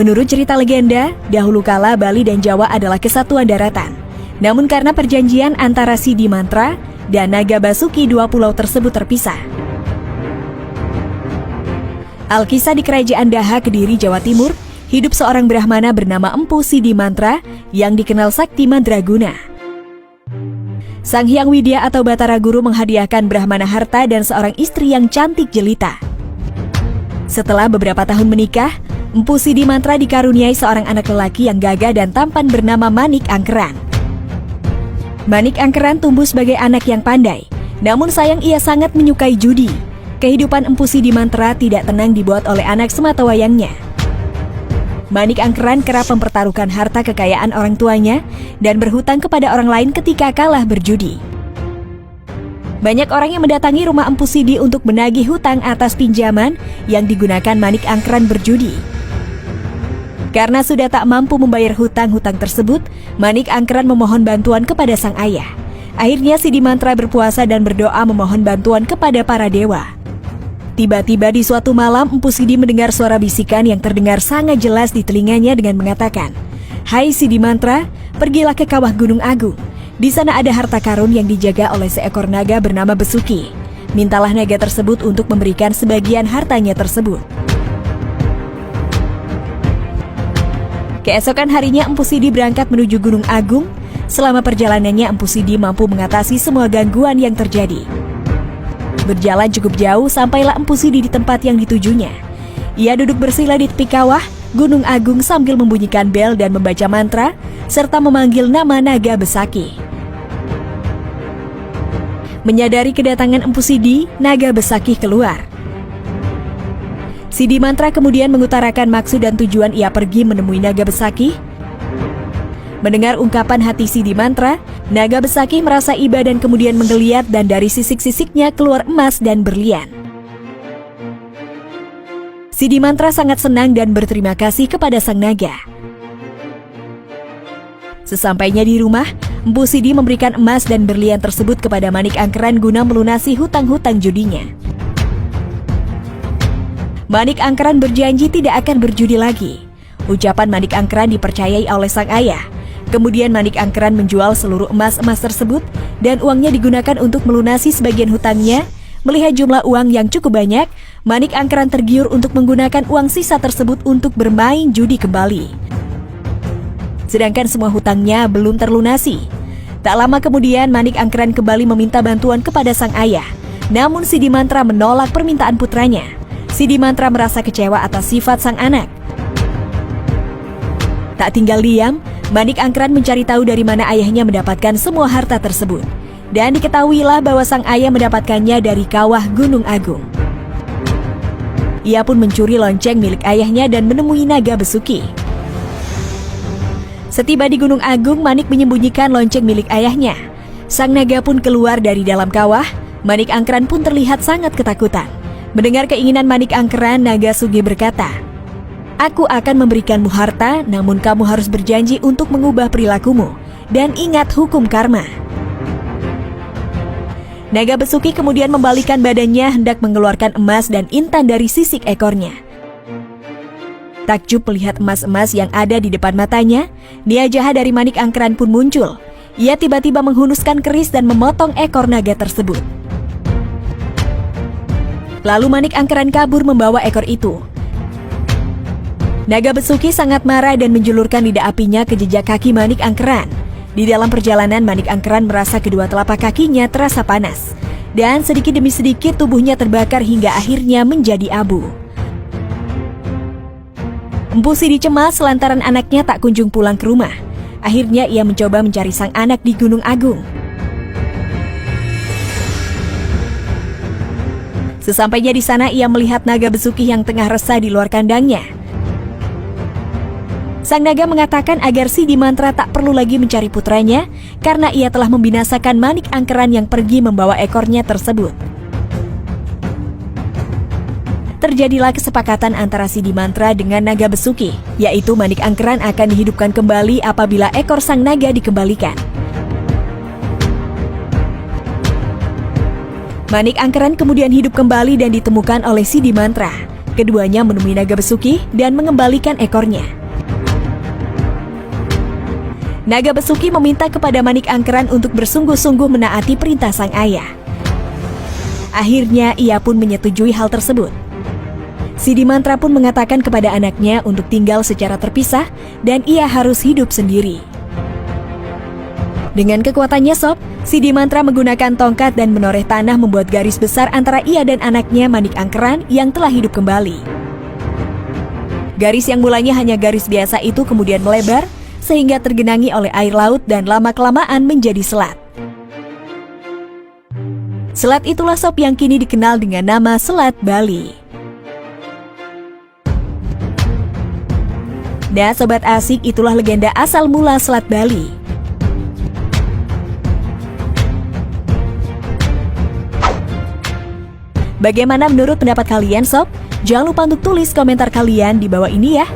Menurut cerita legenda, dahulu kala Bali dan Jawa adalah kesatuan daratan. Namun karena perjanjian antara Sidi Mantra dan Naga Basuki, dua pulau tersebut terpisah. Alkisah di Kerajaan Daha, Kediri, Jawa Timur, hidup seorang Brahmana bernama Empu Sidi Mantra yang dikenal sakti mandraguna. Sang Hyang Widya atau Batara Guru menghadiahkan Brahmana harta dan seorang istri yang cantik jelita. Setelah beberapa tahun menikah, Empu Sidi Mantra dikaruniai seorang anak lelaki yang gagah dan tampan bernama Manik Angkeran. Manik Angkeran tumbuh sebagai anak yang pandai, namun sayang ia sangat menyukai judi. Kehidupan Empu Sidi Mantra tidak tenang dibuat oleh anak sematawayangnya. Manik Angkeran kerap mempertaruhkan harta kekayaan orang tuanya dan berhutang kepada orang lain ketika kalah berjudi. Banyak orang yang mendatangi rumah Empu Sidi untuk menagih hutang atas pinjaman yang digunakan Manik Angkeran berjudi. Karena sudah tak mampu membayar hutang-hutang tersebut, Manik Angkeran memohon bantuan kepada sang ayah. Akhirnya Sidi Mantra berpuasa dan berdoa memohon bantuan kepada para dewa. Tiba-tiba di suatu malam, Empu Sidi mendengar suara bisikan yang terdengar sangat jelas di telinganya dengan mengatakan, "Hai Sidi Mantra, pergilah ke kawah Gunung Agung. Di sana ada harta karun yang dijaga oleh seekor naga bernama Besuki. Mintalah naga tersebut untuk memberikan sebagian hartanya tersebut." Keesokan harinya Empu Sidi berangkat menuju Gunung Agung. Selama perjalanannya Empu Sidi mampu mengatasi semua gangguan yang terjadi. Berjalan cukup jauh sampailah Empu Sidi di tempat yang ditujunya. Ia duduk bersila di tepi kawah Gunung Agung sambil membunyikan bel dan membaca mantra serta memanggil nama Naga Besaki. Menyadari kedatangan Empu Sidi, Naga Besaki keluar. Sidi Mantra kemudian mengutarakan maksud dan tujuan ia pergi menemui Naga Besaki. Mendengar ungkapan hati Sidi Mantra, Naga Besaki merasa iba dan kemudian menggeliat dan dari sisik-sisiknya keluar emas dan berlian. Sidi Mantra sangat senang dan berterima kasih kepada sang naga. Sesampainya di rumah, Empu Sidi memberikan emas dan berlian tersebut kepada Manik Angkeran guna melunasi hutang-hutang judinya. Manik Angkeran berjanji tidak akan berjudi lagi. Ucapan Manik Angkeran dipercayai oleh sang ayah. Kemudian Manik Angkeran menjual seluruh emas-emas tersebut dan uangnya digunakan untuk melunasi sebagian hutangnya. Melihat jumlah uang yang cukup banyak, Manik Angkeran tergiur untuk menggunakan uang sisa tersebut untuk bermain judi kembali. Sedangkan semua hutangnya belum terlunasi. Tak lama kemudian Manik Angkeran kembali meminta bantuan kepada sang ayah. Namun Sidi Mantra menolak permintaan putranya. Sidi Mantra merasa kecewa atas sifat sang anak. Tak tinggal diam, Manik Angkeran mencari tahu dari mana ayahnya mendapatkan semua harta tersebut. Dan diketahuilah bahwa sang ayah mendapatkannya dari kawah Gunung Agung. Ia pun mencuri lonceng milik ayahnya dan menemui Naga Besuki. Setiba di Gunung Agung, Manik menyembunyikan lonceng milik ayahnya. Sang naga pun keluar dari dalam kawah. Manik Angkeran pun terlihat sangat ketakutan. Mendengar keinginan Manik Angkeran, Naga Sugi berkata, "Aku akan memberikanmu harta, namun kamu harus berjanji untuk mengubah perilakumu dan ingat hukum karma." Naga Besuki kemudian membalikkan badannya hendak mengeluarkan emas dan intan dari sisik ekornya. Takjub melihat emas-emas yang ada di depan matanya, niat jahat dari Manik Angkeran pun muncul. Ia tiba-tiba menghunuskan keris dan memotong ekor naga tersebut. Lalu Manik Angkeran kabur membawa ekor itu. Naga Besuki sangat marah dan menjulurkan lidah apinya ke jejak kaki Manik Angkeran. Di dalam perjalanan, Manik Angkeran merasa kedua telapak kakinya terasa panas. Dan sedikit demi sedikit tubuhnya terbakar hingga akhirnya menjadi abu. Empu Sidi cemas lantaran anaknya tak kunjung pulang ke rumah. Akhirnya ia mencoba mencari sang anak di Gunung Agung. Sesampainya di sana, ia melihat Naga Besuki yang tengah resah di luar kandangnya. Sang naga mengatakan agar Sidi Mantra tak perlu lagi mencari putranya karena ia telah membinasakan Manik Angkeran yang pergi membawa ekornya tersebut. Terjadilah kesepakatan antara Sidi Mantra dengan Naga Besuki, yaitu Manik Angkeran akan dihidupkan kembali apabila ekor sang naga dikembalikan. Manik Angkeran kemudian hidup kembali dan ditemukan oleh Sidi Mantra. Keduanya menemui naga besuki dan mengembalikan ekornya. Naga besuki meminta kepada Manik Angkeran untuk bersungguh-sungguh menaati perintah sang ayah. Akhirnya ia pun menyetujui hal tersebut. Sidimantra pun mengatakan kepada anaknya untuk tinggal secara terpisah dan ia harus hidup sendiri. Dengan kekuatannya Sob, Sidimantra menggunakan tongkat dan menoreh tanah membuat garis besar antara ia dan anaknya Manik Angkeran yang telah hidup kembali. Garis yang mulanya hanya garis biasa itu kemudian melebar sehingga tergenangi oleh air laut dan lama-kelamaan menjadi selat. Selat itulah Sob yang kini dikenal dengan nama Selat Bali. Nah Sobat Asik, itulah legenda asal mula Selat Bali. Bagaimana menurut pendapat kalian Sob? Jangan lupa untuk tulis komentar kalian di bawah ini ya.